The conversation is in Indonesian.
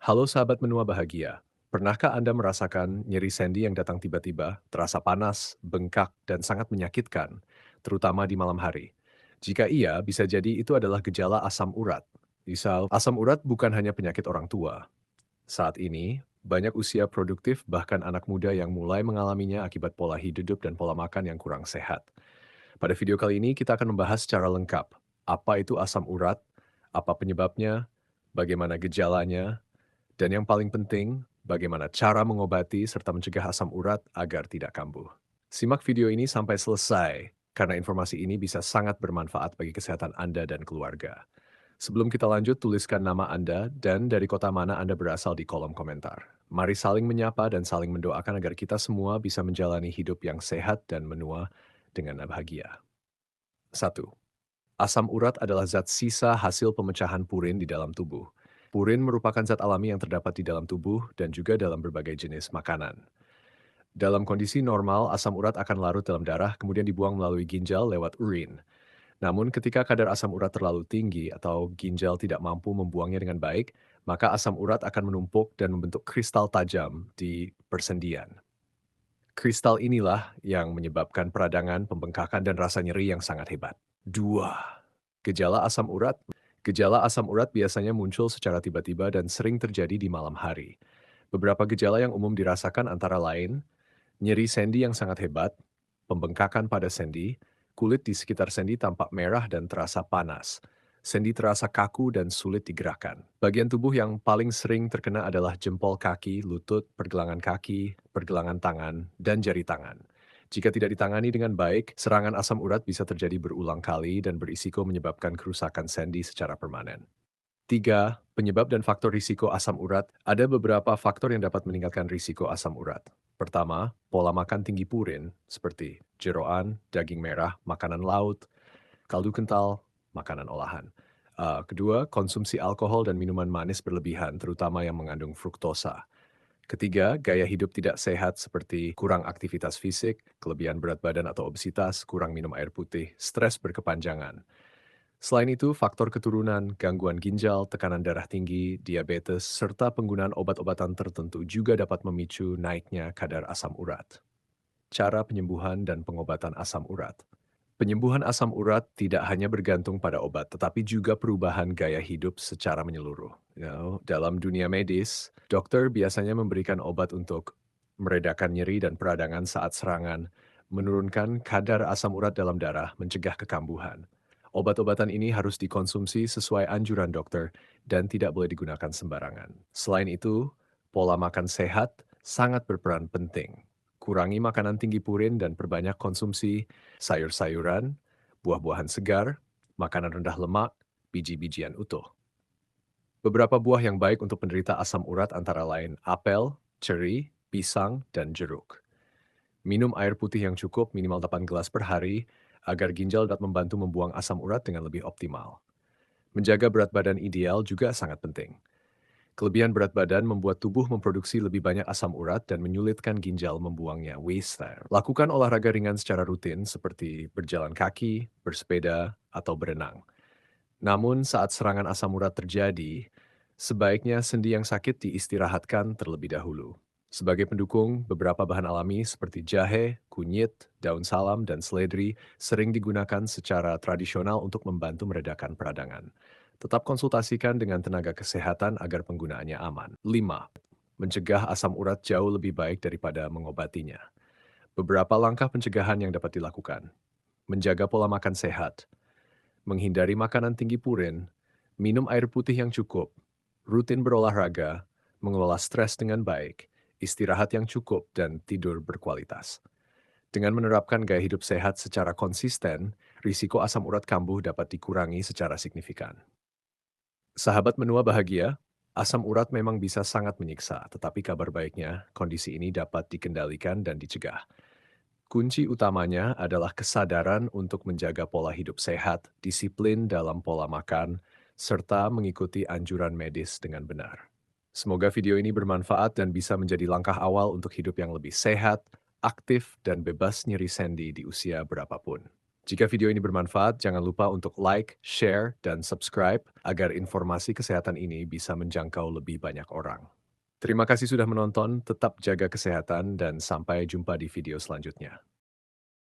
Halo sahabat menua bahagia. Pernahkah Anda merasakan nyeri sendi yang datang tiba-tiba, terasa panas, bengkak, dan sangat menyakitkan, terutama di malam hari? Jika iya, bisa jadi itu adalah gejala asam urat. Misal, asam urat bukan hanya penyakit orang tua. Saat ini, banyak usia produktif bahkan anak muda yang mulai mengalaminya akibat pola hidup dan pola makan yang kurang sehat. Pada video kali ini kita akan membahas secara lengkap apa itu asam urat, apa penyebabnya, bagaimana gejalanya, dan yang paling penting, bagaimana cara mengobati serta mencegah asam urat agar tidak kambuh. Simak video ini sampai selesai, karena informasi ini bisa sangat bermanfaat bagi kesehatan Anda dan keluarga. Sebelum kita lanjut, tuliskan nama Anda dan dari kota mana Anda berasal di kolom komentar. Mari saling menyapa dan saling mendoakan agar kita semua bisa menjalani hidup yang sehat dan menua dengan bahagia. 1. Asam urat adalah zat sisa hasil pemecahan purin di dalam tubuh. Purin merupakan zat alami yang terdapat di dalam tubuh dan juga dalam berbagai jenis makanan. Dalam kondisi normal, asam urat akan larut dalam darah kemudian dibuang melalui ginjal lewat urin. Namun ketika kadar asam urat terlalu tinggi atau ginjal tidak mampu membuangnya dengan baik, maka asam urat akan menumpuk dan membentuk kristal tajam di persendian. Kristal inilah yang menyebabkan peradangan, pembengkakan, dan rasa nyeri yang sangat hebat. 2. Gejala asam urat. Gejala asam urat biasanya muncul secara tiba-tiba dan sering terjadi di malam hari. Beberapa gejala yang umum dirasakan antara lain, nyeri sendi yang sangat hebat, pembengkakan pada sendi, kulit di sekitar sendi tampak merah dan terasa panas. Sendi terasa kaku dan sulit digerakkan. Bagian tubuh yang paling sering terkena adalah jempol kaki, lutut, pergelangan tangan, dan jari tangan. Jika tidak ditangani dengan baik, serangan asam urat bisa terjadi berulang kali dan berisiko menyebabkan kerusakan sendi secara permanen. 3. Penyebab dan faktor risiko asam urat. Ada beberapa faktor yang dapat meningkatkan risiko asam urat. Pertama, pola makan tinggi purin, seperti jeroan, daging merah, makanan laut, kaldu kental, makanan olahan. Kedua, konsumsi alkohol dan minuman manis berlebihan, terutama yang mengandung fruktosa. Ketiga, gaya hidup tidak sehat seperti kurang aktivitas fisik, kelebihan berat badan atau obesitas, kurang minum air putih, stres berkepanjangan. Selain itu, faktor keturunan, gangguan ginjal, tekanan darah tinggi, diabetes, serta penggunaan obat-obatan tertentu juga dapat memicu naiknya kadar asam urat. Cara penyembuhan dan pengobatan asam urat. Penyembuhan asam urat tidak hanya bergantung pada obat, tetapi juga perubahan gaya hidup secara menyeluruh. Dalam dunia medis, dokter biasanya memberikan obat untuk meredakan nyeri dan peradangan saat serangan, menurunkan kadar asam urat dalam darah, mencegah kekambuhan. Obat-obatan ini harus dikonsumsi sesuai anjuran dokter dan tidak boleh digunakan sembarangan. Selain itu, pola makan sehat sangat berperan penting. Kurangi makanan tinggi purin dan perbanyak konsumsi sayur-sayuran, buah-buahan segar, makanan rendah lemak, biji-bijian utuh. Beberapa buah yang baik untuk penderita asam urat antara lain apel, ceri, pisang, dan jeruk. Minum air putih yang cukup minimal 8 gelas per hari agar ginjal dapat membantu membuang asam urat dengan lebih optimal. Menjaga berat badan ideal juga sangat penting. Kelebihan berat badan membuat tubuh memproduksi lebih banyak asam urat dan menyulitkan ginjal membuangnya. Waste. Lakukan olahraga ringan secara rutin seperti berjalan kaki, bersepeda, atau berenang. Namun saat serangan asam urat terjadi, sebaiknya sendi yang sakit diistirahatkan terlebih dahulu. Sebagai pendukung, beberapa bahan alami seperti jahe, kunyit, daun salam, dan seledri sering digunakan secara tradisional untuk membantu meredakan peradangan. Tetap konsultasikan dengan tenaga kesehatan agar penggunaannya aman. 5. Mencegah asam urat jauh lebih baik daripada mengobatinya. Beberapa langkah pencegahan yang dapat dilakukan. Menjaga pola makan sehat, menghindari makanan tinggi purin, minum air putih yang cukup, rutin berolahraga, mengelola stres dengan baik, istirahat yang cukup, dan tidur berkualitas. Dengan menerapkan gaya hidup sehat secara konsisten, risiko asam urat kambuh dapat dikurangi secara signifikan. Sahabat menua bahagia, asam urat memang bisa sangat menyiksa, tetapi kabar baiknya, kondisi ini dapat dikendalikan dan dicegah. Kunci utamanya adalah kesadaran untuk menjaga pola hidup sehat, disiplin dalam pola makan, serta mengikuti anjuran medis dengan benar. Semoga video ini bermanfaat dan bisa menjadi langkah awal untuk hidup yang lebih sehat, aktif, dan bebas nyeri sendi di usia berapapun. Jika video ini bermanfaat, jangan lupa untuk like, share, dan subscribe agar informasi kesehatan ini bisa menjangkau lebih banyak orang. Terima kasih sudah menonton, tetap jaga kesehatan, dan sampai jumpa di video selanjutnya.